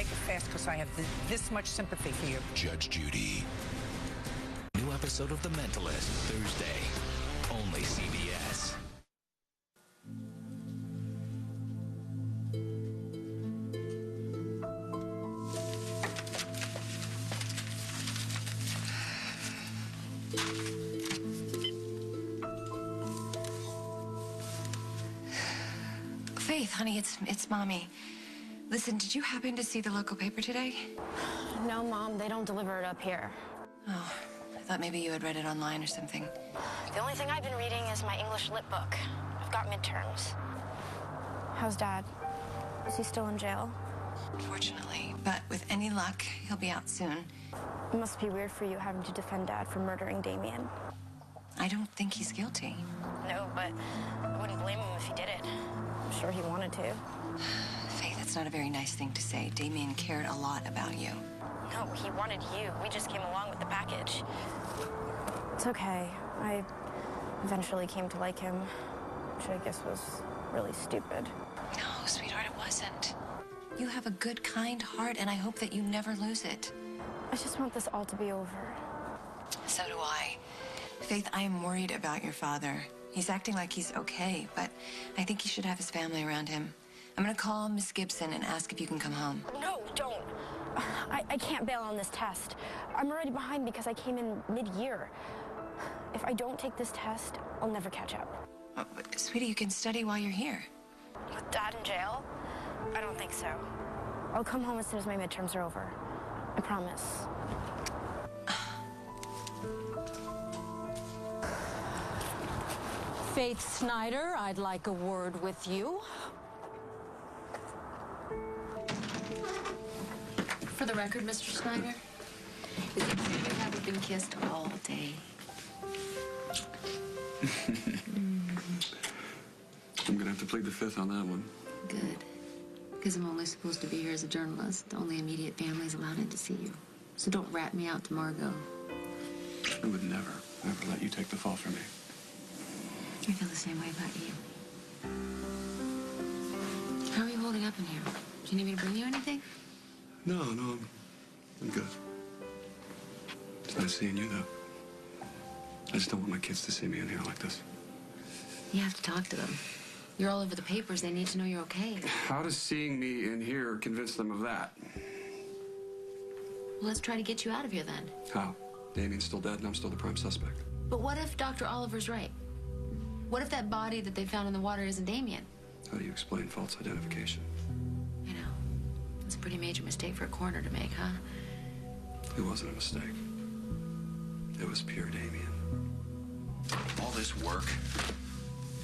make it fast because I have this much sympathy for you. Judge Judy. New episode of The Mentalist, Thursday. Only CBS. Faith, honey, it's Mommy. Listen, did you happen to see the local paper today? No, Mom, they don't deliver it up here. Oh, I thought maybe you had read it online or something. The only thing I've been reading is my English lit book. I've got midterms. How's Dad? Is he still in jail? Fortunately, but with any luck, he'll be out soon. It must be weird for you having to defend Dad for murdering Damien. I don't think he's guilty. No, but I wouldn't blame him if he did it. I'm sure he wanted to. Faith, that's not a very nice thing to say. Damien cared a lot about you. No, he wanted you. We just came along with the package. It's okay. I eventually came to like him, which I guess was really stupid. No, sweetheart, it wasn't. You have a good, kind heart, and I hope that you never lose it. I just want this all to be over. So do I. Faith, I am worried about your father. He's acting like he's okay, but I think he should have his family around him. I'm gonna call Miss Gibson and ask if you can come home. No, don't. I can't bail on this test. I'm already behind because I came in mid-year. If I don't take this test, I'll never catch up. But, sweetie, you can study while you're here. With Dad in jail? I don't think so. I'll come home as soon as my midterms are over. I promise. Faith Snyder, I'd like a word with you. For the record, Mr. Snyder, is it true you haven't been kissed all day? I'm gonna have to plead the fifth on that one. Good. Because I'm only supposed to be here as a journalist. The only immediate family's allowed in to see you. So don't rat me out to Margot. I would never let you take the fall from me. I feel the same way about you. How are you holding up in here? Do you need me to bring you anything? No, I'm good. It's nice seeing you, though. I just don't want my kids to see me in here like this. You have to talk to them. You're all over the papers. They need to know you're okay. How does seeing me in here convince them of that? Well, let's try to get you out of here then. How? Damien's still dead and I'm still the prime suspect. But what if Dr. Oliver's right? What if that body that they found in the water isn't Damien? How do you explain false identification? I know. It's a pretty major mistake for a coroner to make, huh? It wasn't a mistake. It was pure Damien. All this work,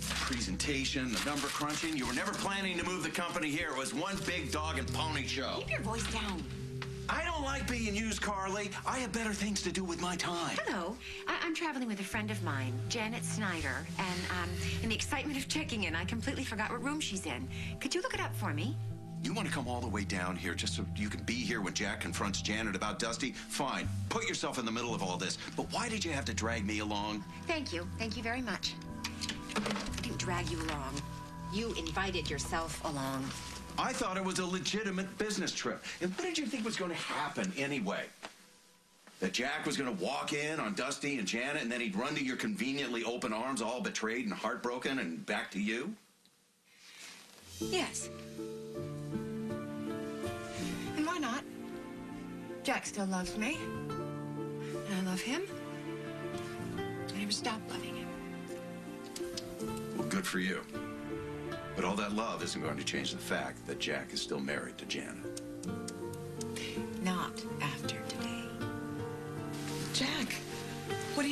presentation, the number crunching. You were never planning to move the company here. It was one big dog and pony show. Keep your voice down. I don't like being used, Carly. I have better things to do with my time. Hello. I'm traveling with a friend of mine, Janet Snyder, and in the excitement of checking in, I completely forgot what room she's in. Could you look it up for me? You want to come all the way down here just so you can be here when Jack confronts Janet about Dusty? Fine. Put yourself in the middle of all this. But why did you have to drag me along? Thank you. Thank you very much. I didn't drag you along. You invited yourself along. I thought it was a legitimate business trip. And what did you think was going to happen anyway? That Jack was going to walk in on Dusty and Janet and then he'd run to your conveniently open arms, all betrayed and heartbroken, and back to you? Yes. And why not? Jack still loves me. And I love him. I never stopped loving him. Well, good for you. But all that love isn't going to change the fact that Jack is still married to Janet. Not after today. Jack, what are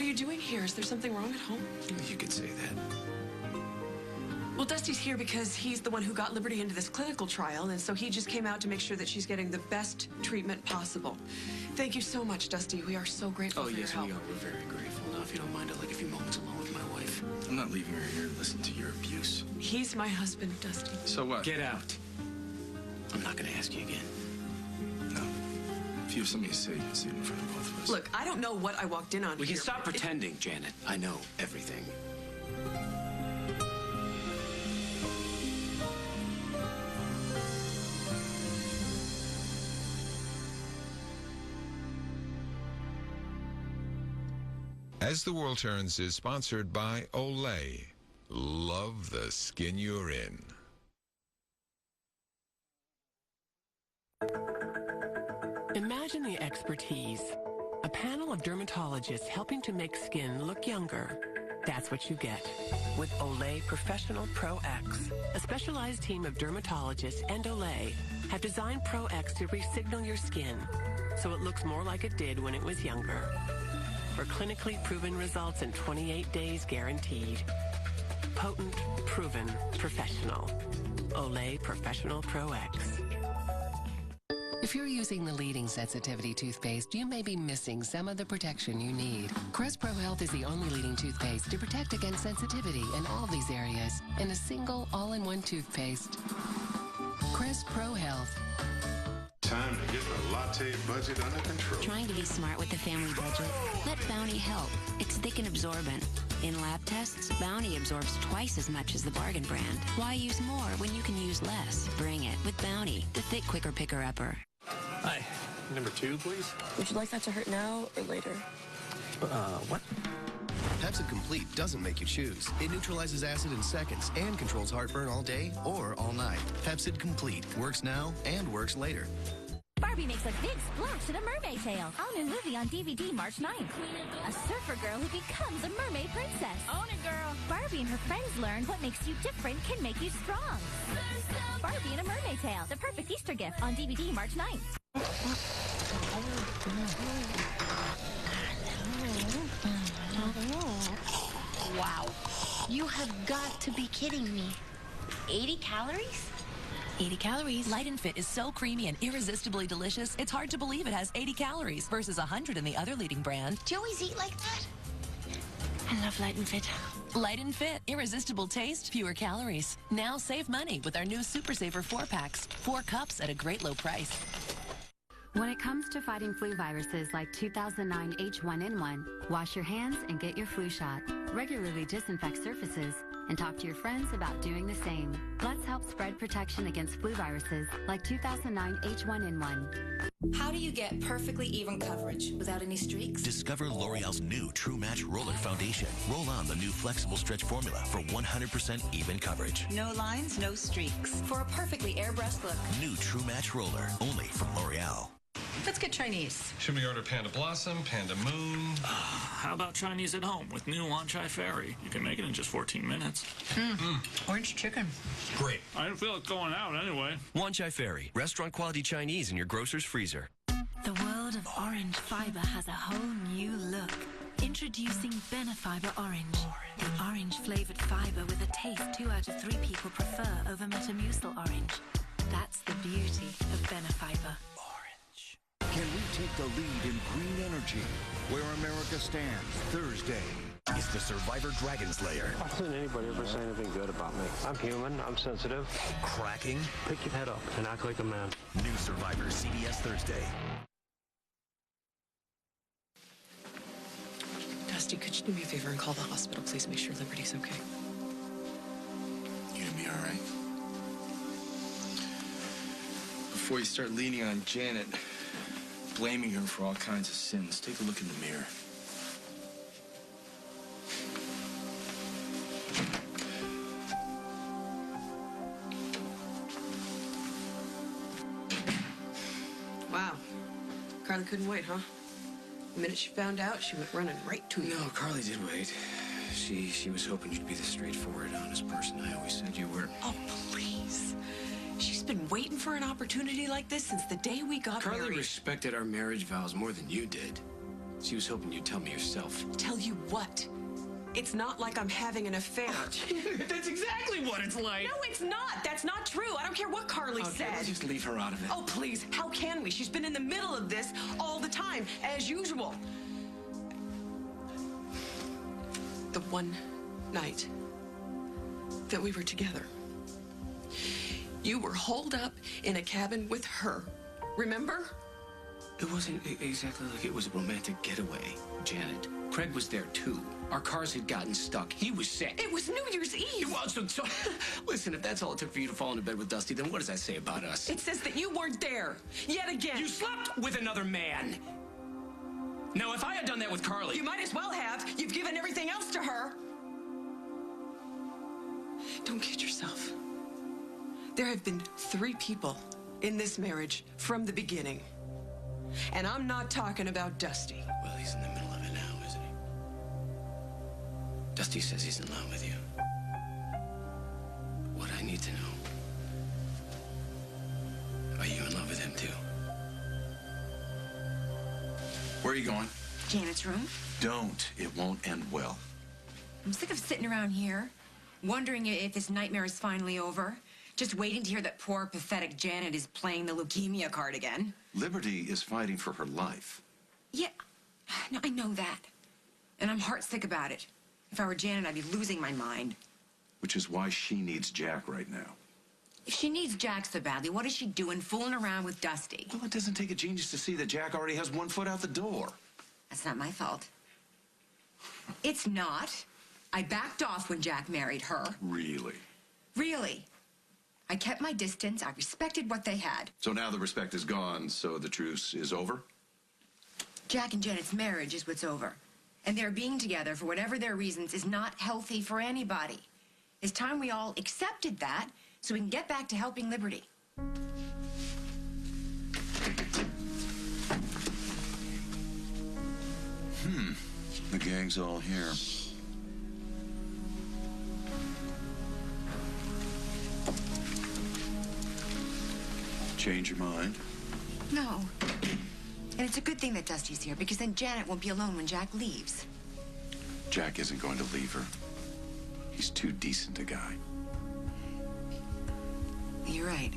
you doing here? Is there something wrong at home? You could say that. Well, Dusty's here because he's the one who got Liberty into this clinical trial, and so he just came out to make sure that she's getting the best treatment possible. Thank you so much, Dusty. We are so grateful for your help. Oh, yes, we are. We're very grateful. Now, if you don't mind, I'd like a few moments alone with my wife. I'm not leaving her here to listen to your abuse. He's my husband, Dusty. So what? Get out. I'm not going to ask you again. No. If you have something to say, you can say it in front of both of us. Look, I don't know what I walked in on We here. can stop pretending, Janet. I know everything. As the World Turns is sponsored by Olay. Love the skin you're in. Imagine the expertise. A panel of dermatologists helping to make skin look younger. That's what you get with Olay Professional Pro X. A specialized team of dermatologists and Olay have designed Pro X to re-signal your skin so it looks more like it did when it was younger. For clinically proven results in 28 days guaranteed. Potent, proven, professional. Olay Professional Pro X. If you're using the leading sensitivity toothpaste, you may be missing some of the protection you need. Crest Pro Health is the only leading toothpaste to protect against sensitivity in all these areas in a single all-in-one toothpaste. Crest Pro Health. Time to get the latte budget under control. Trying to be smart with the family budget? Let Bounty help. It's thick and absorbent. In lab tests, Bounty absorbs twice as much as the bargain brand. Why use more when you can use less? Bring it with Bounty, the thick, quicker picker-upper. Hi. Number 2, please. Would you like that to hurt now or later? What? Pepsid Complete doesn't make you choose. It neutralizes acid in seconds and controls heartburn all day or all night. Pepsid Complete works now and works later. Barbie makes a big splash in A Mermaid Tale. All new movie on DVD March 9th. A surfer girl who becomes a mermaid princess. Own it, girl. Barbie and her friends learn what makes you different can make you strong. Barbie and A Mermaid Tale, the perfect Easter gift on DVD March 9th. Wow. You have got to be kidding me. 80 calories? 80 calories. Light and Fit is so creamy and irresistibly delicious, it's hard to believe it has 80 calories versus 100 in the other leading brand. Do you always eat like that? I love Light and Fit. Light and Fit. Irresistible taste, fewer calories. Now save money with our new Super Saver 4-packs. 4 cups at a great low price. When it comes to fighting flu viruses like 2009 H1N1, wash your hands and get your flu shot. Regularly disinfect surfaces and talk to your friends about doing the same. Let's help spread protection against flu viruses like 2009 H1N1. How do you get perfectly even coverage without any streaks? Discover L'Oreal's new True Match Roller Foundation. Roll on the new flexible stretch formula for 100% even coverage. No lines, no streaks. For a perfectly airbrushed look. New True Match Roller, only from L'Oreal. Let's get Chinese. Should we order Panda Blossom, Panda Moon? How about Chinese at home with new Wanchai Ferry? You can make it in just 14 minutes. Orange chicken. Great. I didn't feel it going out anyway. Wanchai Ferry, restaurant quality Chinese in your grocer's freezer. The world of orange fiber has a whole new look. Introducing Benefiber Orange. The orange-flavored fiber with a taste 2 out of 3 people prefer over Metamucil Orange. That's the beauty of Benefiber. Can we take the lead in green energy? Where America stands Thursday. It's the Survivor Dragon Slayer. Why doesn't anybody ever say anything good about me? I'm human, I'm sensitive. Cracking. Pick your head up and act like a man. New Survivor, CBS Thursday. Dusty, could you do me a favor and call the hospital, please? Make sure Liberty's okay. You gonna be all right? Before you start leaning on Janet, blaming her for all kinds of sins, take a look in the mirror. Wow. Carly couldn't wait, huh? The minute she found out, she went running right to you. No, Carly did wait. She was hoping you'd be the straightforward, honest person I always said you were. Oh, please. She's been waiting for an opportunity like this since the day we got Carly married. respected our marriage vows more than you did. She was hoping you'd tell me yourself. Tell you what? It's not like I'm having an affair. That's exactly what it's like. No, it's not. That's not true. I don't care what Carly said. Let's just leave her out of it. Oh, please. How can we? She's been in the middle of this all the time, as usual. The one night that we were together, you were holed up in a cabin with her. Remember? It wasn't exactly like it was a romantic getaway, Janet. Craig was there, too. Our cars had gotten stuck. He was sick. It was New Year's Eve. Well, so listen, if that's all it took for you to fall into bed with Dusty, then what does that say about us? It says that you weren't there. Yet again. You slept with another man. Now, if I had done that with Carly... You might as well have. You've given everything else to her. Don't kid yourself. There have been 3 people in this marriage from the beginning. And I'm not talking about Dusty. Well, he's in the middle of it now, isn't he? Dusty says he's in love with you. What I need to know... Are you in love with him, too? Where are you going? Janet's room. Don't. It won't end well. I'm sick of sitting around here, wondering if this nightmare is finally over. Just waiting to hear that poor, pathetic Janet is playing the leukemia card again. Liberty is fighting for her life. Yeah, no, I know that. And I'm heartsick about it. If I were Janet, I'd be losing my mind. Which is why she needs Jack right now. If she needs Jack so badly, what is she doing fooling around with Dusty? Well, it doesn't take a genius to see that Jack already has 1 foot out the door. That's not my fault. It's not. I backed off when Jack married her. Really? Really. I kept my distance. I respected what they had. So now the respect is gone, so the truce is over? Jack and Janet's marriage is what's over. And their being together, for whatever their reasons, is not healthy for anybody. It's time we all accepted that so we can get back to helping Liberty. The gang's all here. Change your mind? No. And it's a good thing that Dusty's here, because then Janet won't be alone when Jack leaves. Jack isn't going to leave her. He's too decent a guy. You're right.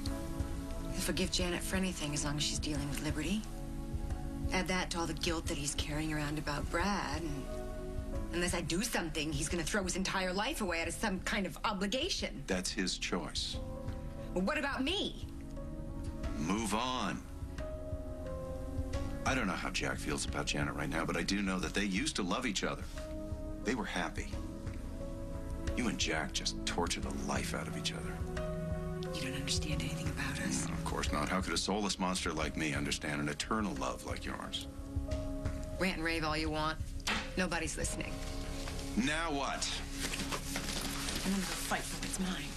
He'll forgive Janet for anything as long as she's dealing with Liberty. Add that to all the guilt that he's carrying around about Brad, and unless I do something, he's gonna throw his entire life away out of some kind of obligation. That's his choice. Well, what about me? Move on. I don't know how Jack feels about Janet right now, but I do know that they used to love each other. They were happy. You and Jack just torture the life out of each other. You don't understand anything about us. Of course not. How could a soulless monster like me understand an eternal love like yours? Rant and rave all you want. Nobody's listening. Now what? I'm gonna go fight for what's mine.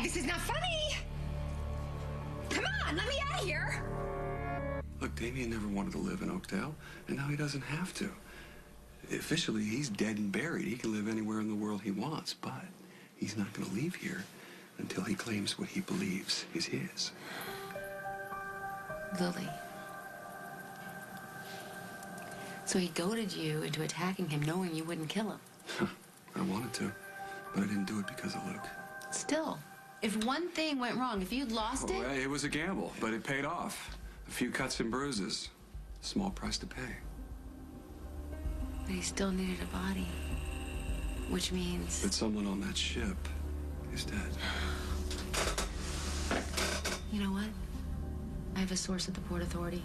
This is not funny! Come on, let me out of here! Look, Damien never wanted to live in Oakdale, and now he doesn't have to. Officially, he's dead and buried. He can live anywhere in the world he wants, but he's not going to leave here until he claims what he believes is his. Lily. So he goaded you into attacking him knowing you wouldn't kill him. I wanted to, but I didn't do it because of Luke. Still, if one thing went wrong, if you'd lost it... It was a gamble, but it paid off. A few cuts and bruises. Small price to pay. But he still needed a body. Which means... That someone on that ship is dead. You know what? I have a source at the Port Authority.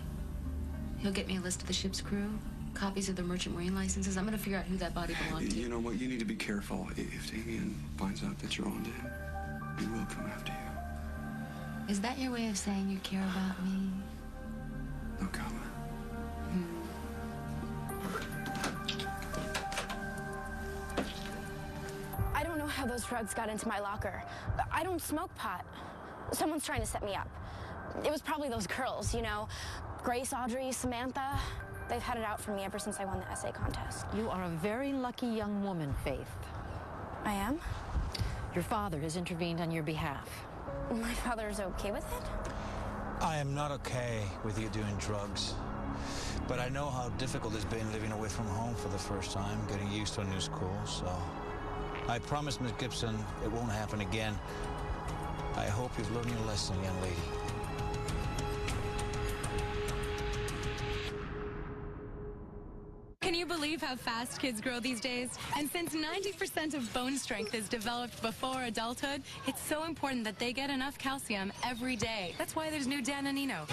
He'll get me a list of the ship's crew, copies of their merchant marine licenses. I'm gonna figure out who that body belonged to. You know what? You need to be careful. If Damien finds out that you're on to him, he will come after you. Is that your way of saying you care about me? No comment. I don't know how those drugs got into my locker. I don't smoke pot. Someone's trying to set me up. It was probably those girls, you know, Grace, Audrey, Samantha. They've had it out for me ever since I won the essay contest. You are a very lucky young woman, Faith. I am? Your father has intervened on your behalf. My father's okay with it? I am not okay with you doing drugs. But I know how difficult it's been living away from home for the first time, getting used to a new school, so I promise, Miss Gibson, it won't happen again. I hope you've learned your lesson, young lady. Can you believe how fast kids grow these days? And since 90% of bone strength is developed before adulthood, it's so important that they get enough calcium every day. That's why there's new Danonino.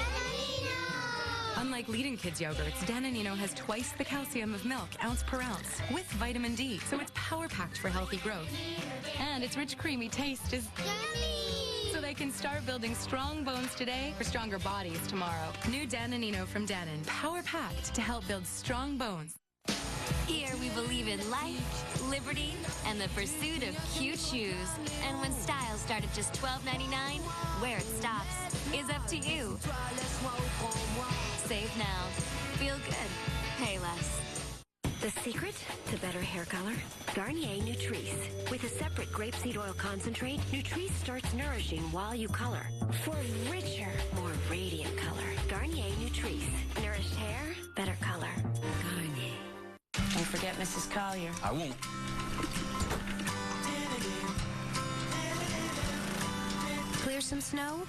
Unlike leading kids' yogurts, Danonino has twice the calcium of milk, ounce per ounce, with vitamin D, so it's power-packed for healthy growth. And its rich, creamy taste is yummy! So they can start building strong bones today for stronger bodies tomorrow. New Danonino from Danon, power-packed to help build strong bones. Here we believe in life, liberty, and the pursuit of cute shoes. And when styles start at just $12.99, where it stops is up to you. Save now. Feel good. Pay less. The secret to better hair color? Garnier Nutrice. With a separate grapeseed oil concentrate, Nutrice starts nourishing while you color. For richer, more radiant color. Garnier Nutrice. Nourished hair, better color. Garnier. Don't forget Mrs. Collier. I won't. Clear some snow?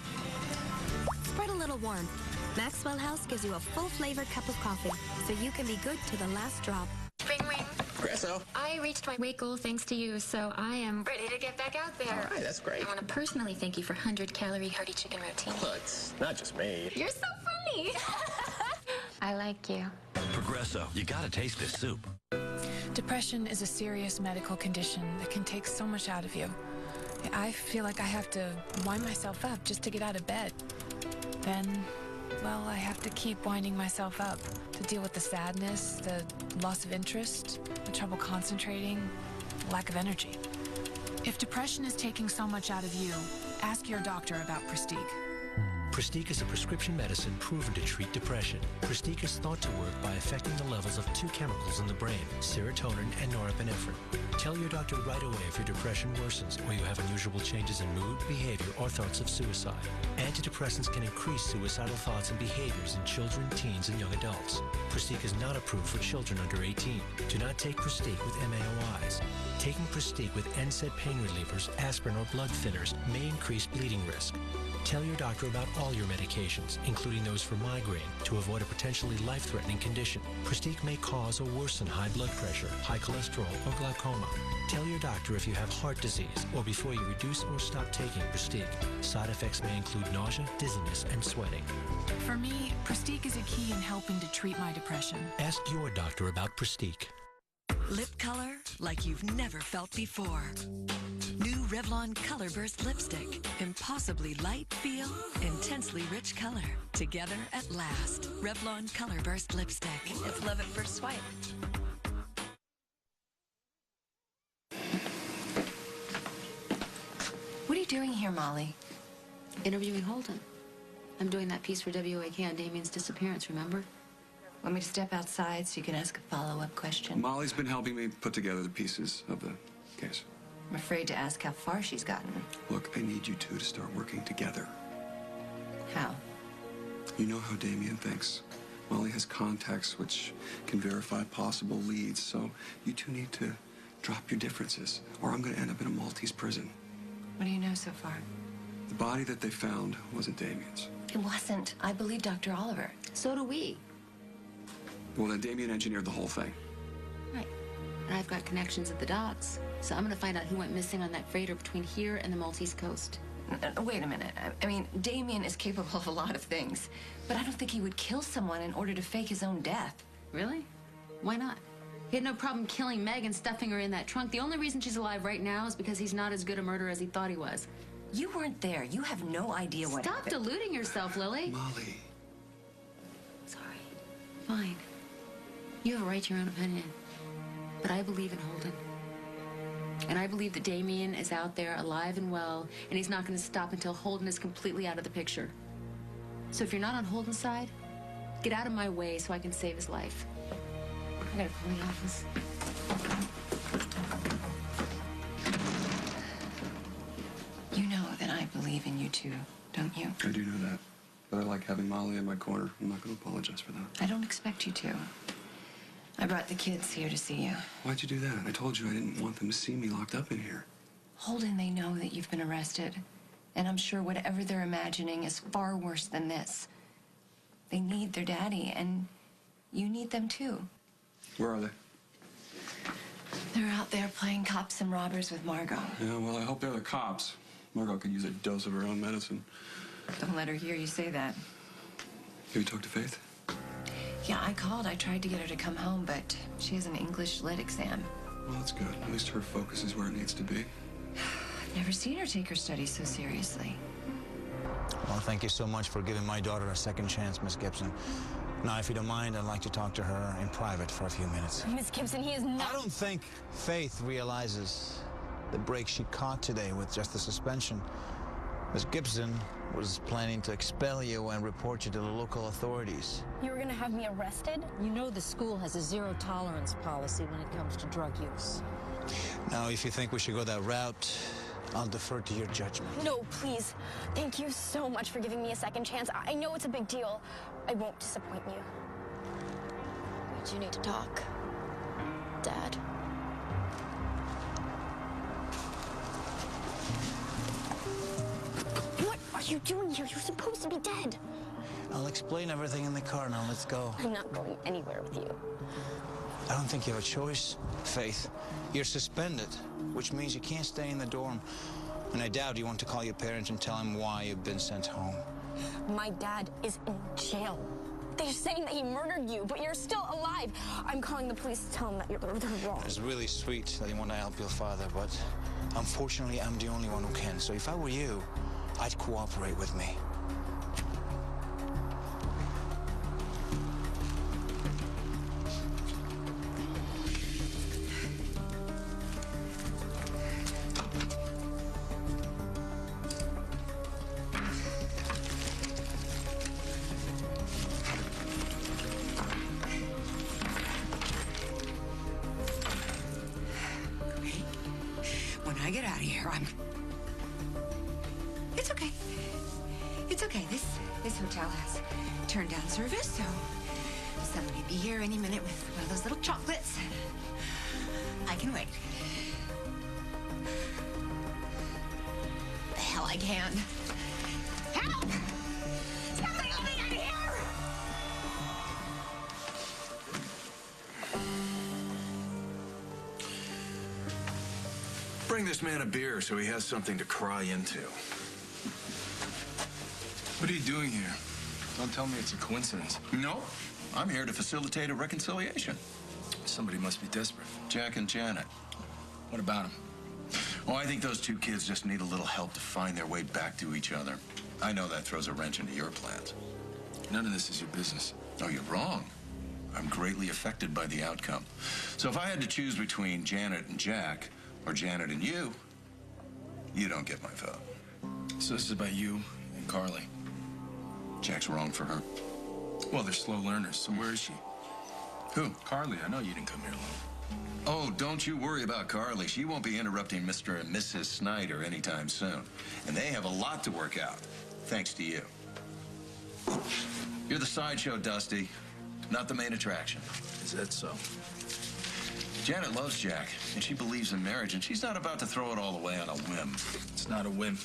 Spread a little warmth. Maxwell House gives you a full-flavored cup of coffee, so you can be good to the last drop. Ring, ring. Presso. I reached my weight goal thanks to you, so I am ready to get back out there. All right, that's great. I want to personally thank you for 100-calorie hearty chicken routine. Well, it's not just me. You're so funny. I like you. Progresso, you gotta taste this soup. Depression is a serious medical condition that can take so much out of you. I feel like I have to wind myself up just to get out of bed. Then, well, I have to keep winding myself up to deal with the sadness, the loss of interest, the trouble concentrating, lack of energy. If depression is taking so much out of you, ask your doctor about Prestige. Prestige is a prescription medicine proven to treat depression. Prestige is thought to work by affecting the levels of two chemicals in the brain, serotonin and norepinephrine. Tell your doctor right away if your depression worsens or you have unusual changes in mood, behavior, or thoughts of suicide. Antidepressants can increase suicidal thoughts and behaviors in children, teens, and young adults. Prestige is not approved for children under 18. Do not take Prestige with MAOIs. Taking Prestige with NSAID pain relievers, aspirin, or blood thinners may increase bleeding risk. Tell your doctor about all your medications, including those for migraine, to avoid a potentially life-threatening condition. Prestige may cause or worsen high blood pressure, high cholesterol, or glaucoma. Tell your doctor if you have heart disease or before you reduce or stop taking Prestige. Side effects may include nausea, dizziness, and sweating. For me, Prestige is a key in helping to treat my depression. Ask your doctor about Prestige. Lip color like you've never felt before. New Revlon Color Burst Lipstick. Impossibly light feel, intensely rich color. Together at last. Revlon Color Burst Lipstick. It's love at first swipe. What are you doing here, Molly? Interviewing Holden. I'm doing that piece for WAK on Damien's disappearance, remember? Want me to step outside so you can ask a follow-up question? Molly's been helping me put together the pieces of the case. I'm afraid to ask how far she's gotten. Look, I need you two to start working together. How? You know how Damien thinks. Molly has contacts which can verify possible leads, so you two need to drop your differences, or I'm going to end up in a Maltese prison. What do you know so far? The body that they found wasn't Damien's. It wasn't. I believe Dr. Oliver. So do we. Well, then Damien engineered the whole thing. Right. And I've got connections at the docks, so I'm going to find out who went missing on that freighter between here and the Maltese coast. Wait a minute. I mean, Damien is capable of a lot of things, but I don't think he would kill someone in order to fake his own death. Really? Why not? He had no problem killing Meg and stuffing her in that trunk. The only reason she's alive right now is because he's not as good a murderer as he thought he was. You weren't there. You have no idea what Stop happened. deluding yourself, Lily. Molly. Sorry. Fine. You have a right to your own opinion. But I believe in Holden. And I believe that Damien is out there alive and well, and he's not going to stop until Holden is completely out of the picture. So if you're not on Holden's side, get out of my way so I can save his life. I gotta call the office. You know that I believe in you too, don't you? I do know that. But I like having Molly in my corner. I'm not going to apologize for that. I don't expect you to. I brought the kids here to see you. Why'd you do that? I told you I didn't want them to see me locked up in here. Holden, they know that you've been arrested. And I'm sure whatever they're imagining is far worse than this. They need their daddy, and you need them too. Where are they? They're out there playing cops and robbers with Margot. Yeah, well, I hope they're the cops. Margot could use a dose of her own medicine. Don't let her hear you say that. Have you talked to Faith? Yeah, I called. I tried to get her to come home, but she has an English lit exam. Well, that's good. At least her focus is where it needs to be. I've never seen her take her studies so seriously. Well, thank you so much for giving my daughter a second chance, Miss Gibson. Now, if you don't mind, I'd like to talk to her in private for a few minutes. Miss Gibson, he is not... I don't think Faith realizes the break she caught today with just the suspension. Miss Gibson was planning to expel you and report you to the local authorities. You were gonna have me arrested? You know the school has a zero-tolerance policy when it comes to drug use. Now, if you think we should go that route, I'll defer to your judgment. No, please. Thank you so much for giving me a second chance. I know it's a big deal. I won't disappoint you. We do need to talk, Dad. What are you doing here? You're supposed to be dead. I'll explain everything in the car. Now, let's go. I'm not going anywhere with you. I don't think you have a choice, Faith. You're suspended, which means you can't stay in the dorm. And I doubt you want to call your parents and tell them why you've been sent home. My dad is in jail. They're saying that he murdered you, but you're still alive. I'm calling the police to tell them that they're wrong. It's really sweet that you want to help your father, but unfortunately, I'm the only one who can. So if I were you, I'd cooperate with me. When I get out of here, It's okay. It's okay. This hotel has turned down service, so somebody will be here any minute with one of those little chocolates. I can wait. The hell I can. Help! Somebody let me out of here! Bring this man a beer so he has something to cry into. What are you doing here? Don't tell me it's a coincidence. No, I'm here to facilitate a reconciliation. Somebody must be desperate. Jack and Janet. What about them? Oh, I think those two kids just need a little help to find their way back to each other. I know that throws a wrench into your plans. None of this is your business. Oh, you're wrong. I'm greatly affected by the outcome. So if I had to choose between Janet and Jack, or Janet and you don't get my vote. So this is about you and Carly. Jack's wrong for her. Well, they're slow learners, so where is she? Who? Carly. I know you didn't come here alone. Oh, don't you worry about Carly. She won't be interrupting Mr. and Mrs. Snyder anytime soon. And they have a lot to work out, thanks to you. You're the sideshow, Dusty, not the main attraction. Is that so? Janet loves Jack, and she believes in marriage, and she's not about to throw it all away on a whim. It's not a whim.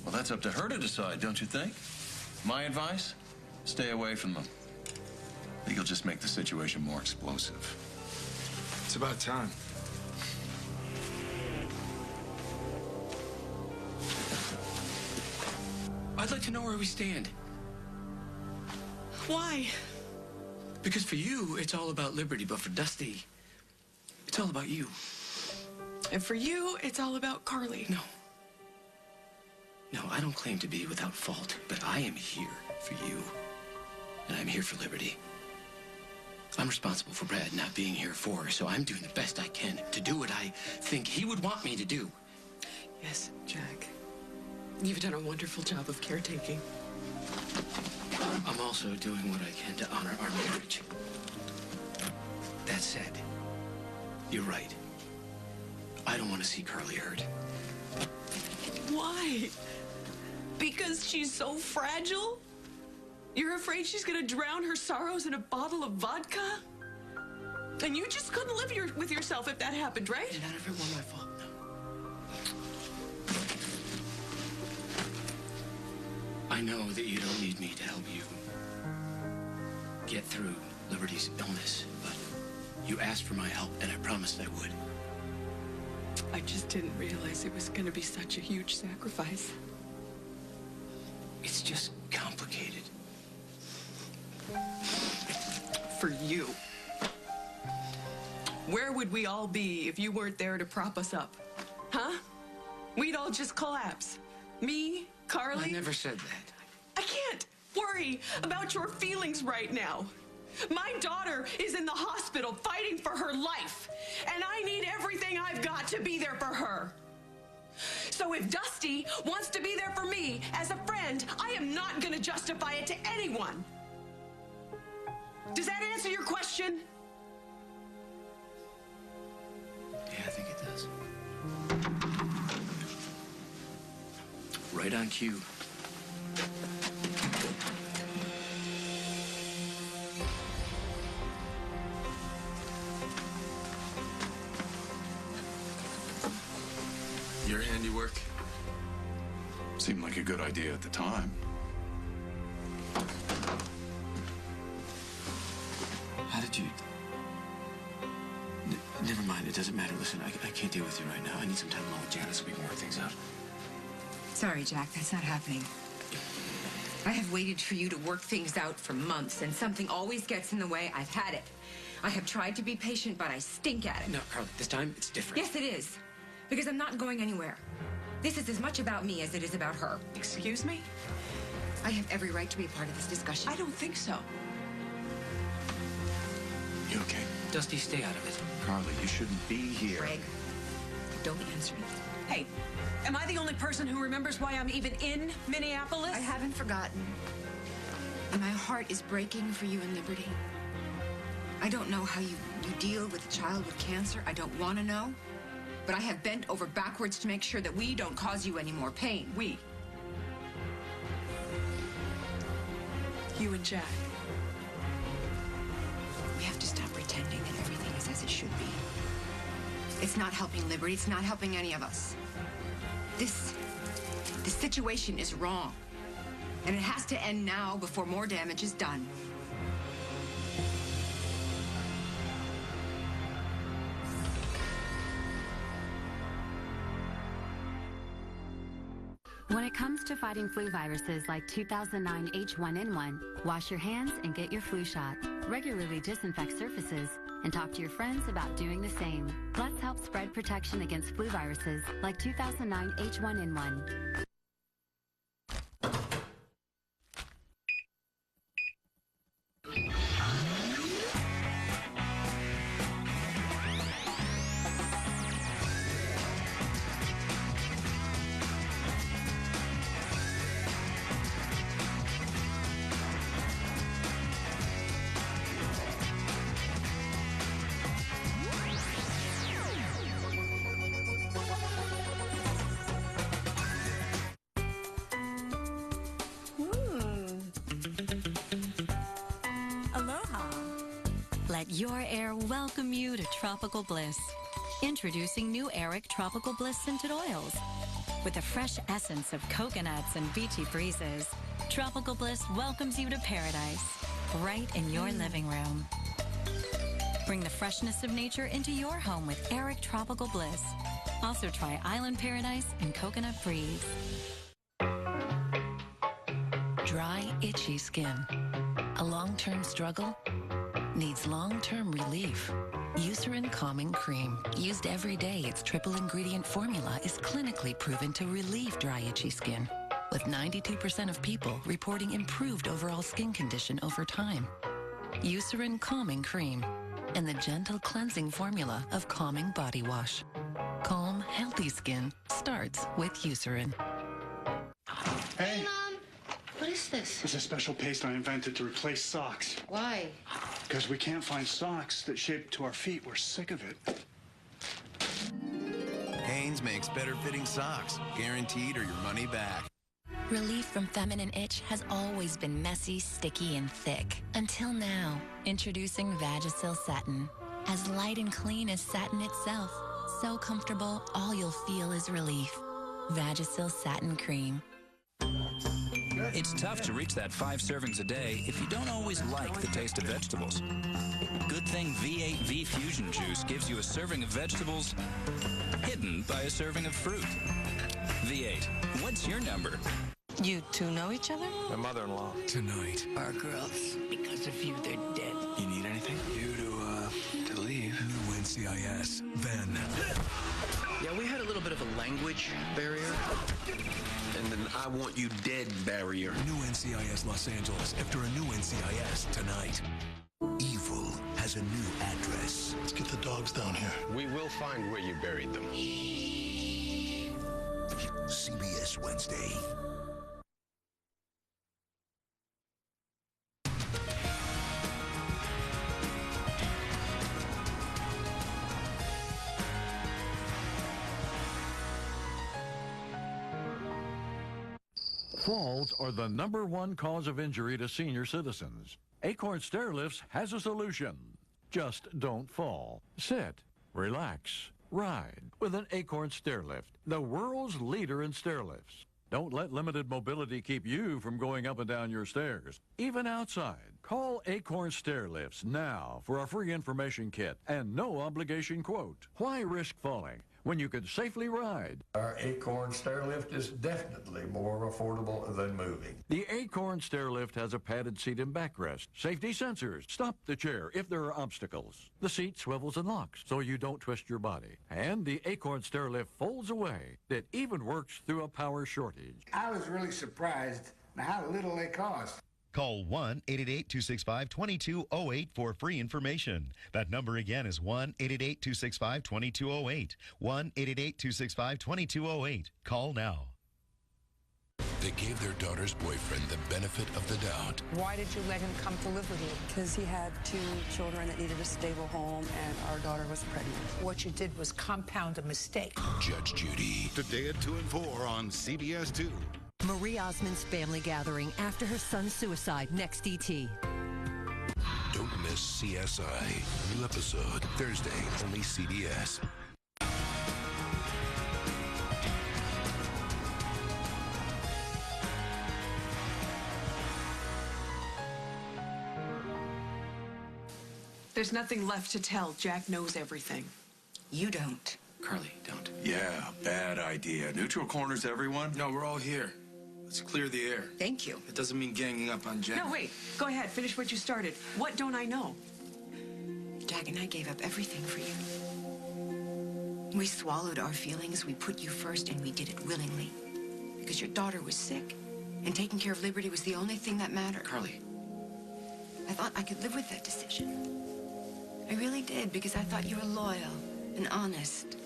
Well, that's up to her to decide, don't you think? My advice? Stay away from them. I think you'll just make the situation more explosive. It's about time. I'd like to know where we stand. Why? Because for you, it's all about Liberty, but for Dusty, it's all about you. And for you, it's all about Carly. No. No, I don't claim to be without fault, but I am here for you. And I'm here for Liberty. I'm responsible for Brad not being here for her, so I'm doing the best I can to do what I think he would want me to do. Yes, Jack. You've done a wonderful job of caretaking. I'm also doing what I can to honor our marriage. That said, you're right. I don't want to see Carly hurt. Why? Because she's so fragile? You're afraid she's gonna drown her sorrows in a bottle of vodka? And you just couldn't live with yourself if that happened, right? None of it were my fault, no. I know that you don't need me to help you get through Liberty's illness, but you asked for my help, and I promised I would. I just didn't realize it was gonna be such a huge sacrifice. It's just complicated. For you. Where would we all be if you weren't there to prop us up? Huh? We'd all just collapse. Me, Carly. I never said that. I can't worry about your feelings right now. My daughter is in the hospital fighting for her life, and I need everything I've got to be there for her. So if Dusty wants to be there for me as a friend, I am not going to justify it to anyone. Does that answer your question? Yeah, I think it does. Right on cue. Your handiwork? Seemed like a good idea at the time. How did you... Never mind, it doesn't matter. Listen, I can't deal with you right now. I need some time alone with Janice so we can work things out. Sorry, Jack, that's not happening. I have waited for you to work things out for months, and something always gets in the way. I've had it. I have tried to be patient, but I stink at it. No, Carly, this time it's different. Yes, it is. Because I'm not going anywhere. This is as much about me as it is about her. Excuse me? I have every right to be a part of this discussion. I don't think so. You okay? Dusty, stay out of it. Carly, you shouldn't be here. Greg, don't answer me. Hey, am I the only person who remembers why I'm even in Minneapolis? I haven't forgotten. And my heart is breaking for you and Liberty. I don't know how you deal with a child with cancer. I don't want to know. But I have bent over backwards to make sure that we don't cause you any more pain. We. You and Jack. We have to stop pretending that everything is as it should be. It's not helping Liberty. It's not helping any of us. This situation is wrong. And it has to end now before more damage is done. When it comes to fighting flu viruses like 2009 H1N1, wash your hands and get your flu shot. Regularly disinfect surfaces and talk to your friends about doing the same. Let's help spread protection against flu viruses like 2009 H1N1. Let your air welcome you to tropical bliss. Introducing new Eric Tropical Bliss Scented Oils. With a fresh essence of coconuts and beachy breezes, Tropical Bliss welcomes you to paradise, right in your living room. Bring the freshness of nature into your home with Eric Tropical Bliss. Also try Island Paradise and Coconut Breeze. dry, itchy skin. A long-term struggle needs long-term relief. Eucerin Calming Cream. Used every day, its triple ingredient formula is clinically proven to relieve dry, itchy skin, with 92% of people reporting improved overall skin condition over time. Eucerin Calming Cream and the gentle cleansing formula of Calming Body Wash. Calm, healthy skin starts with Eucerin. Hey, Mom, what is this? it's a special paste I invented to replace socks. Why? Because we can't find socks that shape to our feet. We're sick of it. Hanes makes better fitting socks, guaranteed or your money back. Relief from feminine itch has always been messy, sticky, and thick. Until now, introducing Vagisil Satin. As light and clean as satin itself. So comfortable, all you'll feel is relief. Vagisil Satin Cream. It's tough to reach that 5 servings a day if you don't always like the taste of vegetables. Good thing V8 Fusion Juice gives you a serving of vegetables hidden by a serving of fruit. V8, what's your number? You two know each other? My mother-in-law. Tonight. Our girls, because of you, they're dead. You need anything? You to leave. New NCIS, then. Yeah, we had a little bit of a language barrier. And then I want you dead barrier. New NCIS Los Angeles after a new NCIS tonight. Evil has a new address. Let's get the dogs down here. We will find where you buried them. CBS Wednesday. Falls are the #1 cause of injury to senior citizens. Acorn Stairlifts has a solution. Just don't fall. Sit, relax, ride with an Acorn Stairlift, the world's leader in stairlifts. Don't let limited mobility keep you from going up and down your stairs, even outside. Call Acorn Stairlifts now for a free information kit and no obligation quote. Why risk falling when you could safely ride? Our Acorn Stairlift is definitely more affordable than moving. The Acorn Stairlift has a padded seat and backrest, safety sensors, stop the chair if there are obstacles. The seat swivels and locks so you don't twist your body. And the Acorn Stairlift folds away. It even works through a power shortage. I was really surprised at how little they cost. Call 1-888-265-2208 for free information. That number again is 1-888-265-2208. 1-888-265-2208. Call now. They gave their daughter's boyfriend the benefit of the doubt. Why did you let him come to live with you? Because he had 2 children that needed a stable home, and our daughter was pregnant. What you did was compound a mistake. Judge Judy. Today at 2 and 4 on CBS 2. Marie Osmond's family gathering after her son's suicide, next ET. Don't miss CSI. New episode Thursday, only CBS. There's nothing left to tell. Jack knows everything. You don't. Carly, don't. Yeah, bad idea. Neutral corners, everyone. No, we're all here. Let's clear the air. Thank you. It doesn't mean ganging up on Jack. No, wait. Go ahead. Finish what you started. What don't I know? Jack and I gave up everything for you. We swallowed our feelings, we put you first, and we did it willingly. Because your daughter was sick, and taking care of Liberty was the only thing that mattered. Carly. I thought I could live with that decision. I really did, because I thought you were loyal and honest.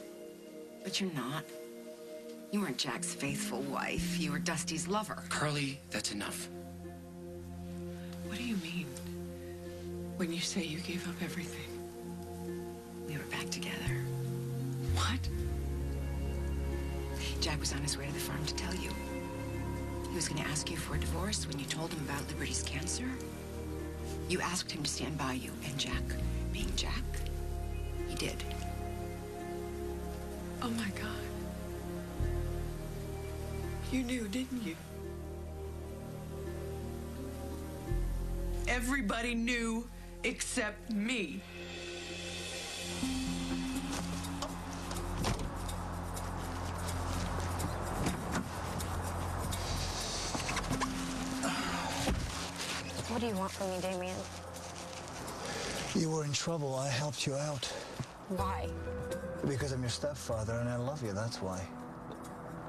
But you're not. You weren't Jack's faithful wife. You were Dusty's lover. Carly, that's enough. What do you mean when you say you gave up everything? We were back together. What? Jack was on his way to the farm to tell you. He was going to ask you for a divorce when you told him about Liberty's cancer. You asked him to stand by you, and Jack, being Jack, he did. Oh my God. You knew, didn't you? Everybody knew except me. What do you want from me, Damien? You were in trouble. I helped you out. Why? Because I'm your stepfather and I love you, that's why.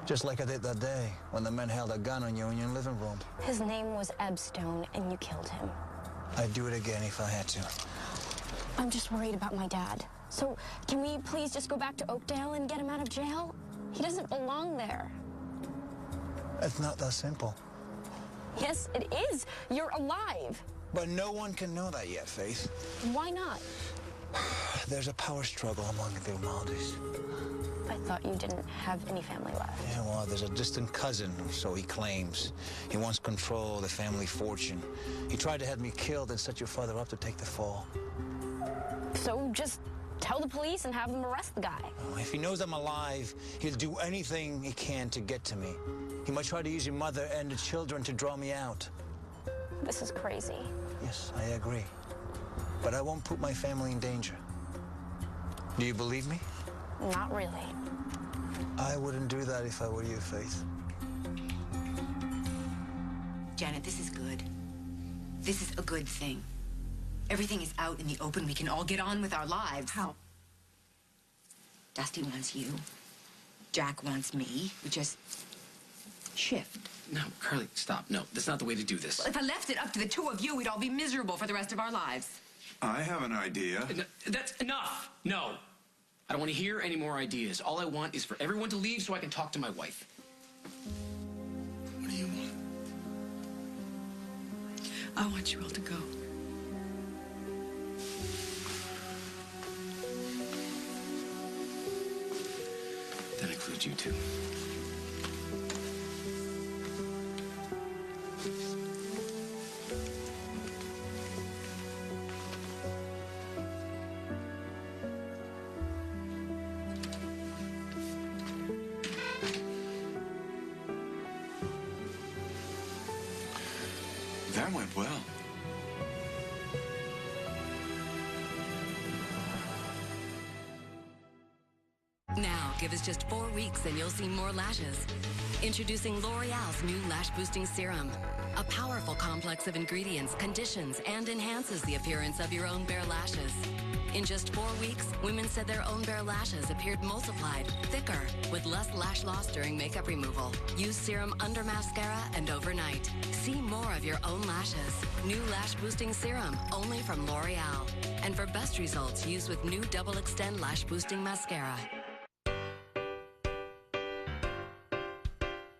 Just like I did that day when the man held a gun on you in your living room. His name was Eb Stone, and you killed him. I'd do it again if I had to. I'm just worried about my dad. So, can we please just go back to Oakdale and get him out of jail? He doesn't belong there. It's not that simple. Yes, it is. You're alive. But no one can know that yet, Faith. Why not? There's a power struggle among the Grimaldi's. I thought you didn't have any family left. Yeah, well, there's a distant cousin, so he claims. He wants control of the family fortune. He tried to have me killed and set your father up to take the fall. So just tell the police and have them arrest the guy. Oh, if he knows I'm alive, he'll do anything he can to get to me. He might try to use your mother and the children to draw me out. This is crazy. Yes, I agree. But I won't put my family in danger. Do you believe me? Not really. I wouldn't do that if I were you, Faith. Janet, this is good. This is a good thing. Everything is out in the open. We can all get on with our lives. How? Dusty wants you. Jack wants me. We just shift. No, Carly, stop. No, that's not the way to do this. Well, if I left it up to the two of you, we'd all be miserable for the rest of our lives. I have an idea. That's enough. No. I don't want to hear any more ideas. All I want is for everyone to leave so I can talk to my wife. What do you want? I want you all to go. That includes you too. That went well. Now, give us just 4 weeks and you'll see more lashes. Introducing L'Oreal's new Lash Boosting Serum. A powerful complex of ingredients conditions and enhances the appearance of your own bare lashes. In just 4 weeks, women said their own bare lashes appeared multiplied, thicker, with less lash loss during makeup removal. Use serum under mascara and overnight. See more of your own lashes. New Lash Boosting Serum, only from L'Oreal. And for best results, use with new Double Extend Lash Boosting Mascara.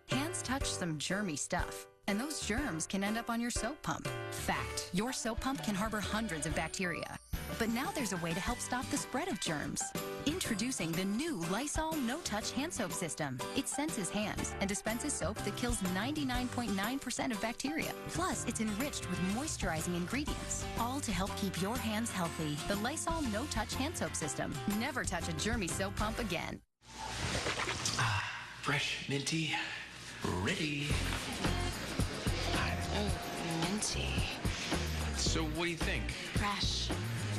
Hands touch some germy stuff, and those germs can end up on your soap pump. Fact, your soap pump can harbor hundreds of bacteria. But now there's a way to help stop the spread of germs. Introducing the new Lysol No-Touch Hand Soap System. It senses hands and dispenses soap that kills 99.9% of bacteria. Plus, it's enriched with moisturizing ingredients, all to help keep your hands healthy. The Lysol No-Touch Hand Soap System. Never touch a germy soap pump again. Fresh, minty, ready. Oh, minty. So what do you think? Fresh.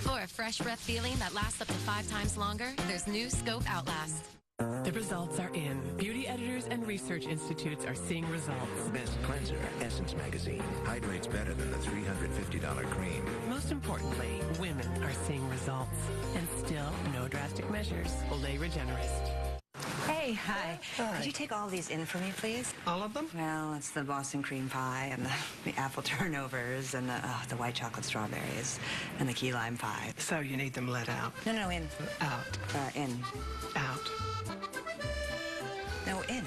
For a fresh breath feeling that lasts up to 5 times longer, there's new Scope Outlast. The results are in. Beauty editors and research institutes are seeing results. Best cleanser, Essence Magazine. Hydrates better than the $350 cream. Most importantly, women are seeing results. And still, no drastic measures. Olay Regenerist. Hey, hi. Could you take all these in for me, please? All of them? Well, it's the Boston cream pie and the apple turnovers and the white chocolate strawberries and the key lime pie. So you need them let out? No, in. Out. In. Out. No, in.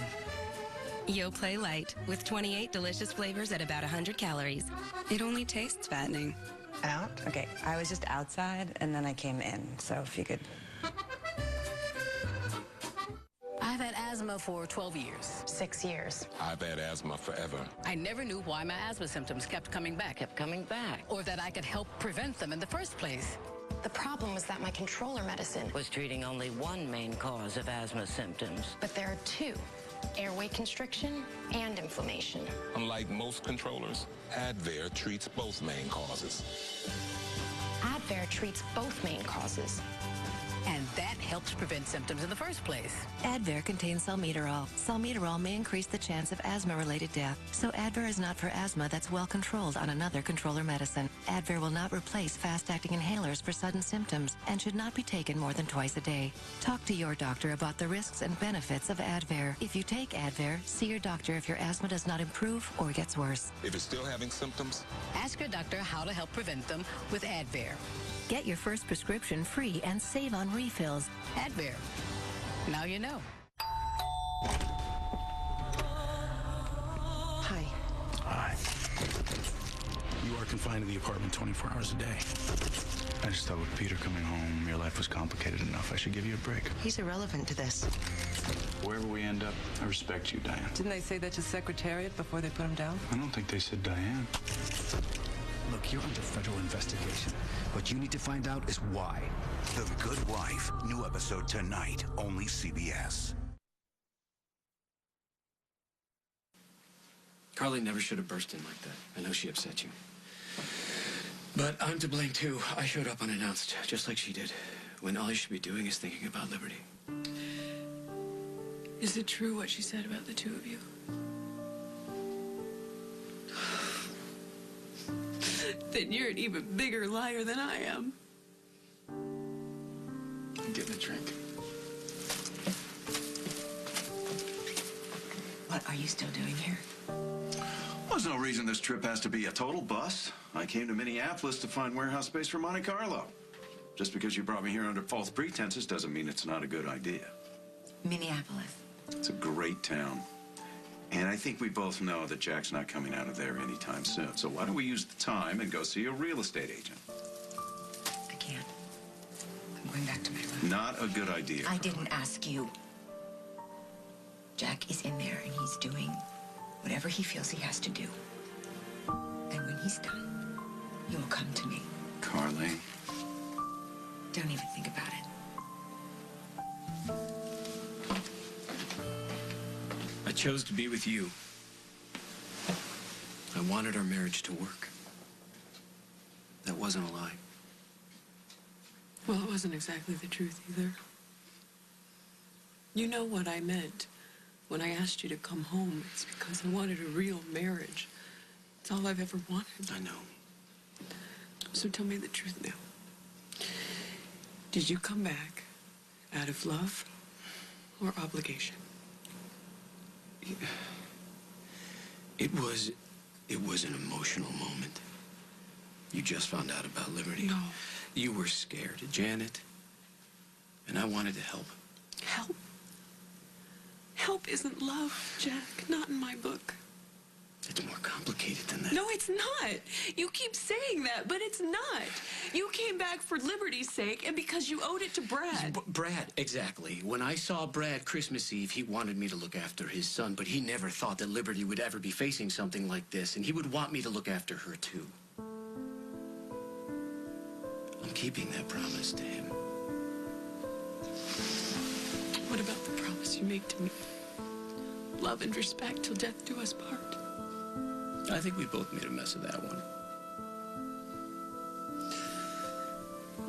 Yoplait Light, with 28 delicious flavors at about 100 calories. It only tastes fattening. Out? Okay, I was just outside and then I came in, so if you could... I've had asthma for 12 years. 6 years. I've had asthma forever. I never knew why my asthma symptoms kept coming back. Or that I could help prevent them in the first place. The problem was that my controller medicine was treating only one main cause of asthma symptoms. But there are 2. Airway constriction and inflammation. Unlike most controllers, Advair treats both main causes. Advair treats both main causes. And that helps prevent symptoms in the first place. Advair contains salmeterol. Salmeterol may increase the chance of asthma-related death, so Advair is not for asthma that's well controlled on another controller medicine. Advair will not replace fast-acting inhalers for sudden symptoms and should not be taken more than twice a day. Talk to your doctor about the risks and benefits of Advair. If you take Advair, see your doctor if your asthma does not improve or gets worse. If it's still having symptoms, Ask your doctor how to help prevent them with Advair. Get your first prescription free and save on refills. Advair. Now you know. Hi. Hi. You are confined to the apartment 24 hours a day. I just thought with Peter coming home, your life was complicated enough. I should give you a break. He's irrelevant to this. Wherever we end up, I respect you, Diane. Didn't they say that to Secretariat before they put him down? I don't think they said Diane. Look, you're under federal investigation. What you need to find out is why. The Good Wife. New episode tonight. Only CBS. Carly never should have burst in like that. I know she upset you. But I'm to blame, too. I showed up unannounced, just like she did, when all you should be doing is thinking about Liberty. Is it true what she said about the two of you? Then you're an even bigger liar than I am. I'm getting a drink. What are you still doing here? There's no reason this trip has to be a total bust. I came to Minneapolis to find warehouse space for Monte Carlo. Just because you brought me here under false pretenses doesn't mean it's not a good idea. Minneapolis. It's a great town. And I think we both know that Jack's not coming out of there anytime soon. So why don't we use the time and go see a real estate agent? I can't. I'm going back to my room. Not a good idea. I didn't ask you. Jack is in there and he's doing whatever he feels he has to do. And when he's done, you will come to me. Carly. Don't even think about it. I chose to be with you. I wanted our marriage to work. That wasn't a lie. Well, it wasn't exactly the truth either. You know what I meant when I asked you to come home. It's because I wanted a real marriage. It's all I've ever wanted. I know. So tell me the truth now. Did you come back out of love or obligation? It was an emotional moment. You just found out about Liberty. No. You were scared, Janet. And I wanted to help. Help? Help isn't love, Jack. Not in my book. It's more complicated than that. No, it's not. You keep saying that, but it's not. You came back for Liberty's sake and because you owed it to Brad. Brad, exactly. When I saw Brad Christmas Eve, he wanted me to look after his son, but he never thought that Liberty would ever be facing something like this, and he would want me to look after her, too. I'm keeping that promise to him. What about the promise you made to me? Love and respect till death do us part. I think we both made a mess of that one.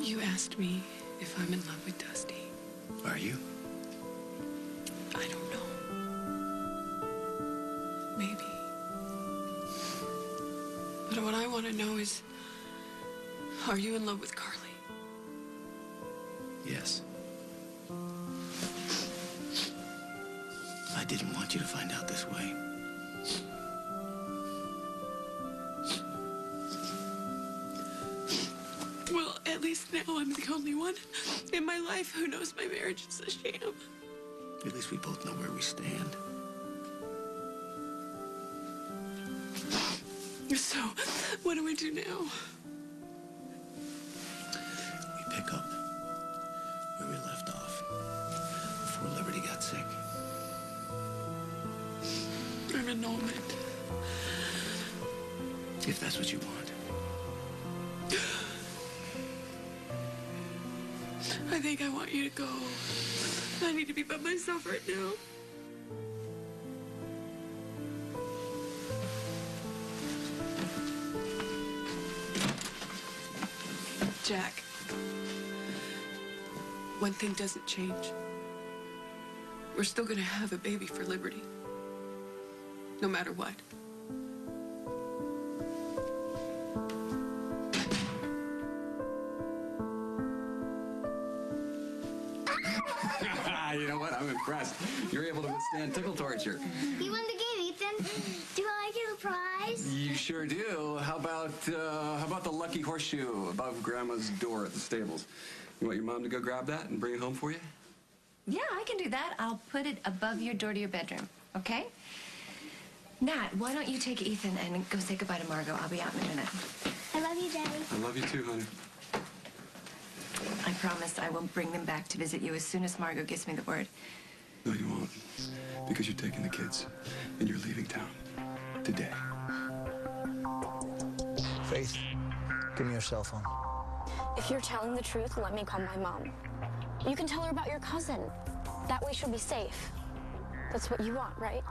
You asked me if I'm in love with Dusty. Are you? I don't know. Maybe. But what I want to know is, are you in love with Carly? Yes. I didn't want you to find out this way. Well, at least now I'm the only one in my life who knows my marriage is a sham. At least we both know where we stand. So, what do we do now? We pick up where we left off before Liberty got sick. I'm annulment. If that's what you want. I think I want you to go. I need to be by myself right now. Jack, one thing doesn't change. We're still gonna have a baby for Liberty. No matter what. You know what? I'm impressed. You're able to withstand tickle torture. You won the game, Ethan. Do I get a prize? You sure do. How about the lucky horseshoe above Grandma's door at the stables? You want your mom to go grab that and bring it home for you? Yeah, I can do that. I'll put it above your door to your bedroom, okay? Nat, why don't you take Ethan and go say goodbye to Margot? I'll be out in a minute. I love you, Daddy. I love you too, honey. I promise I will bring them back to visit you as soon as Margot gives me the word. No, you won't. Because you're taking the kids and you're leaving town today. Faith, give me your cell phone. If you're telling the truth, let me call my mom. You can tell her about your cousin. That way she'll be safe. That's what you want, right?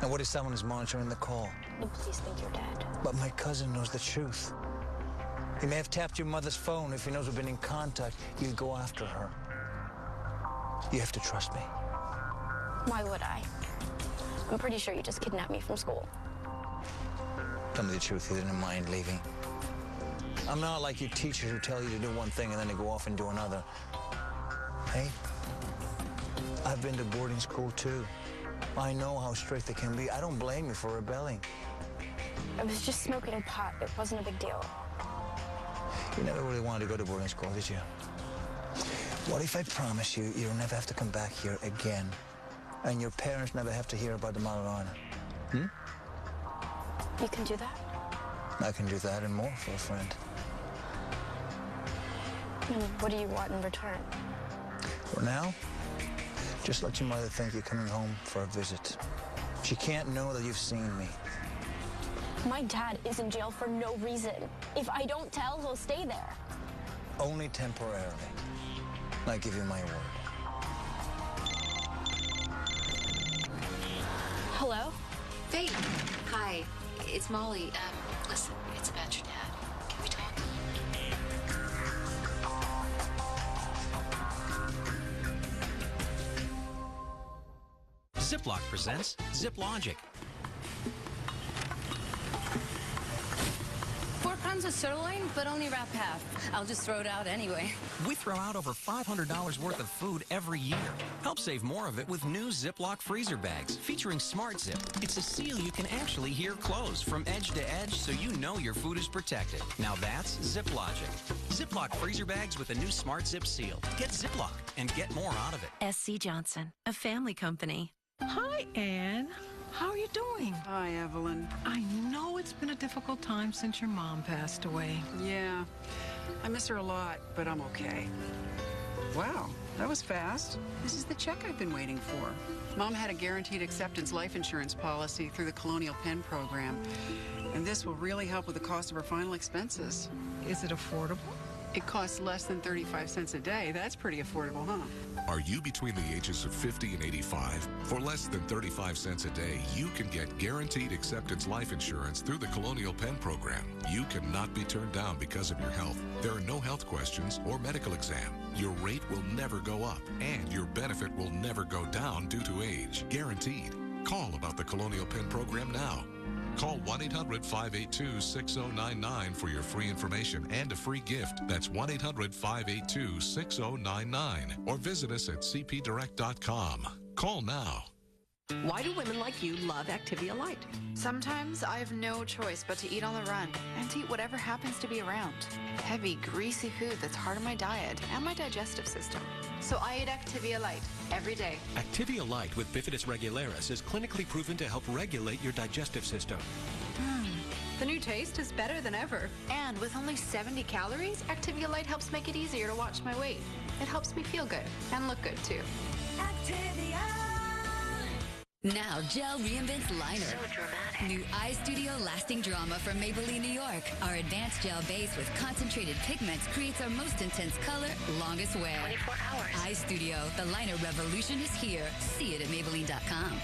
And what if someone is monitoring the call? Oh, please think you're dead. But my cousin knows the truth. He may have tapped your mother's phone. If he knows we've been in contact, he'll go after her. You have to trust me. Why would I? I'm pretty sure you just kidnapped me from school. Tell me the truth, you didn't mind leaving. I'm not like your teachers who tell you to do one thing and then they go off and do another. Hey, I've been to boarding school too. I know how strict they can be. I don't blame you for rebelling. I was just smoking pot. It wasn't a big deal. You never really wanted to go to boarding school, did you? What if I promise you you'll never have to come back here again, and your parents never have to hear about the Medal of Honor? You can do that? I can do that and more for a friend. And what do you want in return? For now, just let your mother think you're coming home for a visit. She can't know that you've seen me. My dad is in jail for no reason. If I don't tell, he'll stay there. Only temporarily. I give you my word. Hello? Faith. Hi, it's Molly. Listen, it's about your dad. Can we talk? Ziploc presents ZipLogic. 4 pounds of sirloin, but only wrap half. I'll just throw it out anyway. We throw out over $500 worth of food every year. Help save more of it with new Ziploc freezer bags featuring Smart Zip. It's a seal you can actually hear close from edge to edge so you know your food is protected. Now that's ZipLogic. Ziploc freezer bags with a new Smart Zip seal. Get Ziploc and get more out of it. SC Johnson, a family company. Hi, Anne. How are you doing? Hi, Evelyn. I know it's been a difficult time since your mom passed away. Yeah, I miss her a lot, but I'm okay. Wow, that was fast. This is the check I've been waiting for. Mom had a guaranteed acceptance life insurance policy through the Colonial Penn program, and this will really help with the cost of her final expenses. Is it affordable? It costs less than 35 cents a day. That's pretty affordable, huh? Are you between the ages of 50 and 85? For less than 35 cents a day, you can get guaranteed acceptance life insurance through the Colonial Penn program. You cannot be turned down because of your health. There are no health questions or medical exam. Your rate will never go up, and your benefit will never go down due to age. Guaranteed. Call about the Colonial Penn program now. Call 1-800-582-6099 for your free information and a free gift. That's 1-800-582-6099. Or visit us at cpdirect.com. Call now. Why do women like you love Activia Light? Sometimes I have no choice but to eat on the run and to eat whatever happens to be around. Heavy, greasy food that's hard on my diet and my digestive system. So I eat Activia Light every day. Activia Light with Bifidus regularis is clinically proven to help regulate your digestive system. The new taste is better than ever. And with only 70 calories, Activia Light helps make it easier to watch my weight. It helps me feel good and look good too. Activia. Now, Gel reinvents liner. So dramatic. New iStudio lasting drama from Maybelline, New York. Our advanced gel base with concentrated pigments creates our most intense color, longest wear. 24 hours. iStudio, the liner revolution is here. See it at Maybelline.com.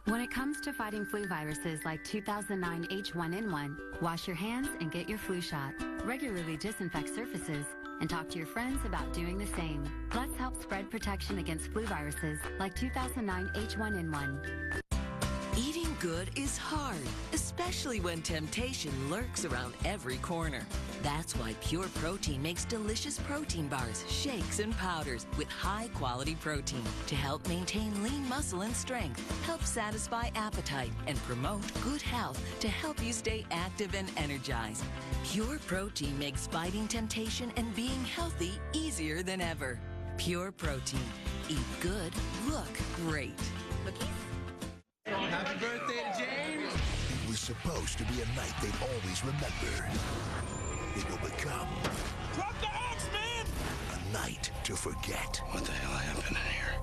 When it comes to fighting flu viruses like 2009 H1N1, wash your hands and get your flu shot. Regularly disinfect surfaces and talk to your friends about doing the same. Let's help spread protection against flu viruses like 2009 H1N1. Eating good is hard, especially when temptation lurks around every corner. That's why Pure Protein makes delicious protein bars, shakes, and powders with high-quality protein to help maintain lean muscle and strength, help satisfy appetite, and promote good health to help you stay active and energized. Pure Protein makes fighting temptation and being healthy easier than ever. Pure Protein. Eat good, look great. Cookies? Happy birthday to James! It was supposed to be a night they'd always remember. It will become... Drop the axe, man! a night to forget. What the hell happened here?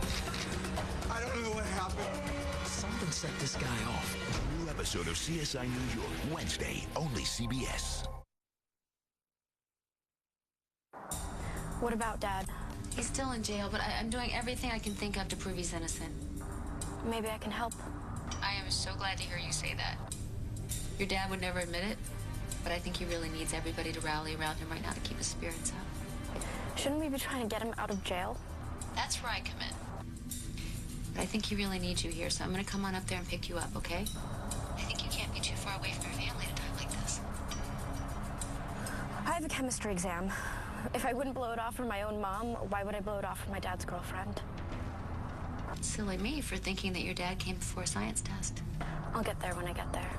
I don't know what happened. Something set this guy off. A new episode of CSI New York, Wednesday, only CBS. What about Dad? He's still in jail, but I'm doing everything I can think of to prove he's innocent. Maybe I can help. I am so glad to hear you say that. Your dad would never admit it, but I think he really needs everybody to rally around him right now to keep his spirits up. Shouldn't we be trying to get him out of jail? That's where I come in. But I think he really needs you here, so I'm going to come on up there and pick you up, okay? I think you can't be too far away from your family at a time like this. I have a chemistry exam. If I wouldn't blow it off for my own mom, why would I blow it off for my dad's girlfriend? Silly me for thinking that your dad came before a science test. I'll get there when I get there.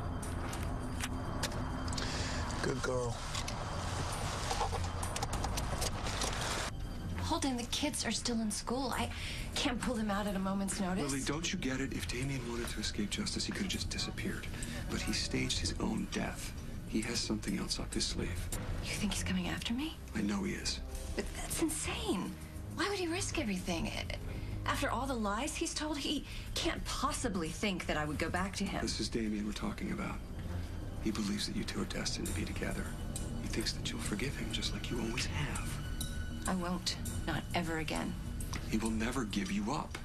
Good girl. Holden, the kids are still in school. I can't pull them out at a moment's notice. Lily, don't you get it? If Damien wanted to escape justice, he could have just disappeared. But he staged his own death. He has something else up his sleeve. You think he's coming after me? I know he is. But that's insane. Why would he risk everything? After all the lies he's told, he can't possibly think that I would go back to him. This is Damien we're talking about. He believes that you two are destined to be together. He thinks that you'll forgive him just like you always have. I won't. Not ever again. He will never give you up.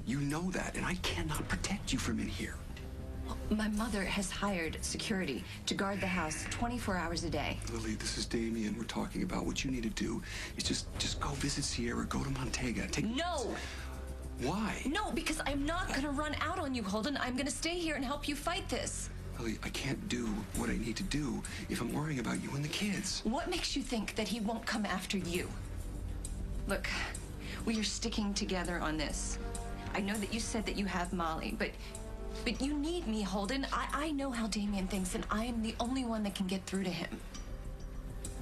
You know that, and I cannot protect you from in here. My mother has hired security to guard the house 24 hours a day. Lily, this is Damien we're talking about. What you need to do is just go visit Sierra, go to Montega. No! Why? No, because I'm not gonna run out on you, Holden. I'm gonna stay here and help you fight this. Lily, I can't do what I need to do if I'm worrying about you and the kids. What makes you think that he won't come after you? Look, we are sticking together on this. I know that you said that you have Molly, but you need me, Holden. I know how Damien thinks, and I am the only one that can get through to him.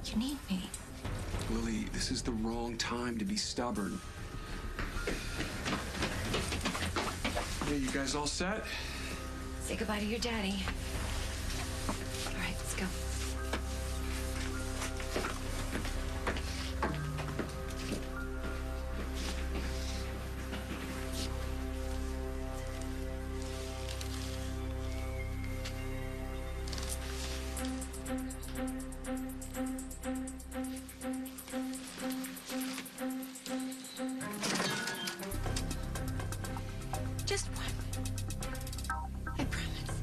You need me. Lily, this is the wrong time to be stubborn. Hey, you guys all set? Say goodbye to your daddy. All right, let's go. Just one. I promise.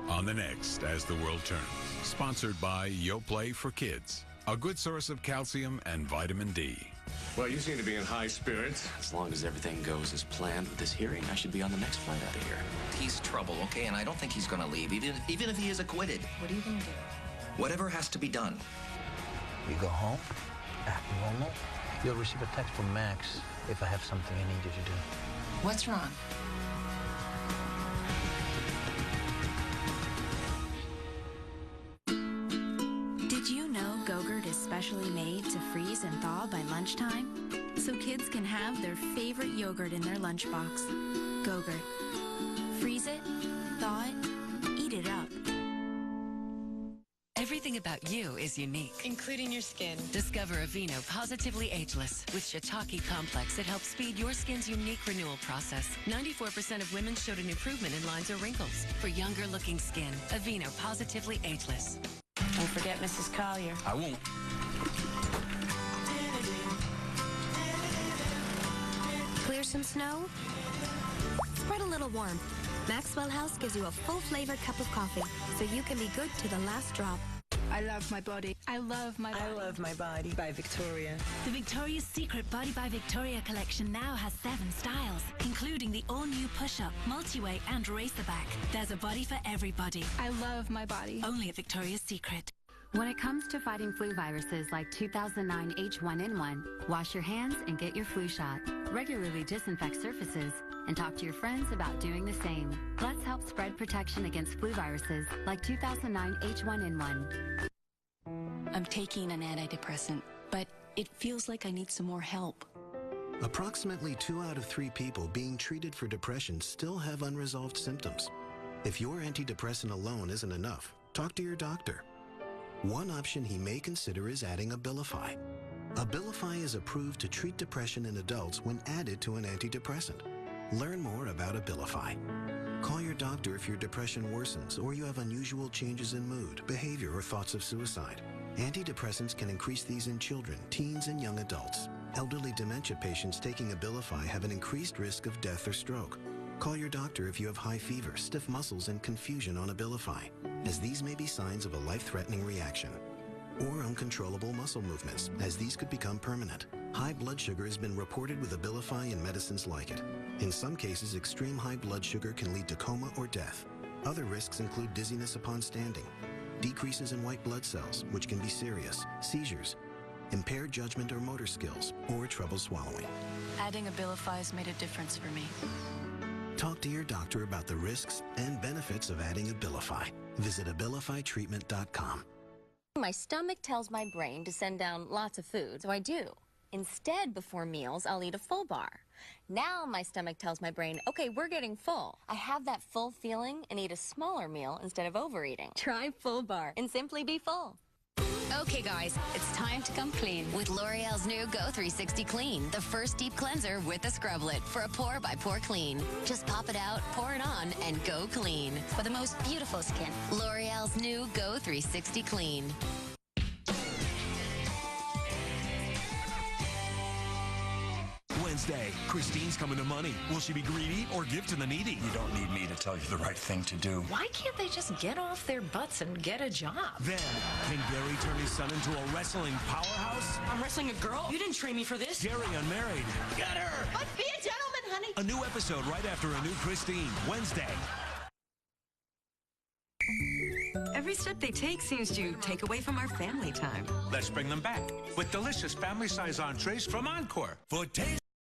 On the next As the World Turns, sponsored by Yoplait for Kids, a good source of calcium and vitamin D. Well, you seem to be in high spirits. As long as everything goes as planned with this hearing, I should be on the next flight out of here. He's trouble, okay? And I don't think he's going to leave, even if he is acquitted. What are you going to do? Whatever has to be done. You go home, act normal. You'll receive a text from Max if I have something I need you to do. What's wrong? Did you know Go-Gurt is specially made to freeze and thaw by lunchtime? So kids can have their favorite yogurt in their lunchbox. Go-Gurt. Freeze it, thaw it, eat it up. Everything about you is unique, including your skin. Discover Aveeno Positively Ageless. With Shiitake Complex, it helps speed your skin's unique renewal process. 94% of women showed an improvement in lines or wrinkles. For younger looking skin, Aveeno Positively Ageless. Don't forget Mrs. Collier. I won't. Clear some snow? Spread a little warmth. Maxwell House gives you a full-flavored cup of coffee, so you can be good to the last drop. I love my body. I love my body. I love my body by Victoria. The Victoria's Secret Body by Victoria collection now has 7 styles, including the all-new push-up, multi-way, and racerback. There's a body for everybody. I love my body. Only at Victoria's Secret. When it comes to fighting flu viruses like 2009 H1N1, wash your hands and get your flu shot. Regularly disinfect surfaces and talk to your friends about doing the same. Let's help spread protection against flu viruses like 2009 H1N1. I'm taking an antidepressant, but it feels like I need some more help. Approximately 2 out of 3 people being treated for depression still have unresolved symptoms. If your antidepressant alone isn't enough, talk to your doctor. One option he may consider is adding Abilify. Abilify is approved to treat depression in adults when added to an antidepressant. Learn more about Abilify. Call your doctor if your depression worsens or you have unusual changes in mood, behavior, or thoughts of suicide. Antidepressants can increase these in children, teens, and young adults. Elderly dementia patients taking Abilify have an increased risk of death or stroke. Call your doctor if you have high fever, stiff muscles, and confusion on Abilify, as these may be signs of a life-threatening reaction. Or uncontrollable muscle movements, as these could become permanent. High blood sugar has been reported with Abilify and medicines like it. In some cases, extreme high blood sugar can lead to coma or death. Other risks include dizziness upon standing, decreases in white blood cells, which can be serious, seizures, impaired judgment or motor skills, or trouble swallowing. Adding Abilify has made a difference for me. Talk to your doctor about the risks and benefits of adding Abilify. Visit AbiliFyTreatment.com. My stomach tells my brain to send down lots of food, so I do. Instead, before meals, I'll eat a full bar. Now my stomach tells my brain, okay, we're getting full. I have that full feeling and eat a smaller meal instead of overeating. Try Full Bar and simply be full. Okay, guys, it's time to come clean with L'Oreal's new Go 360 Clean, the first deep cleanser with a scrublet for a pore-by-pore clean. Just pop it out, pour it on, and go clean for the most beautiful skin. L'Oreal's new Go 360 Clean. Wednesday, Christine's coming to money. Will she be greedy or give to the needy? You don't need me to tell you the right thing to do. Why can't they just get off their butts and get a job? Then, can Gary turn his son into a wrestling powerhouse? I'm wrestling a girl? You didn't train me for this. Gary unmarried. Get her! But be a gentleman, honey. A new episode right after a new Christine. Wednesday. Every step they take seems to take away from our family time. Let's bring them back with delicious family-size entrees from Encore. For taste.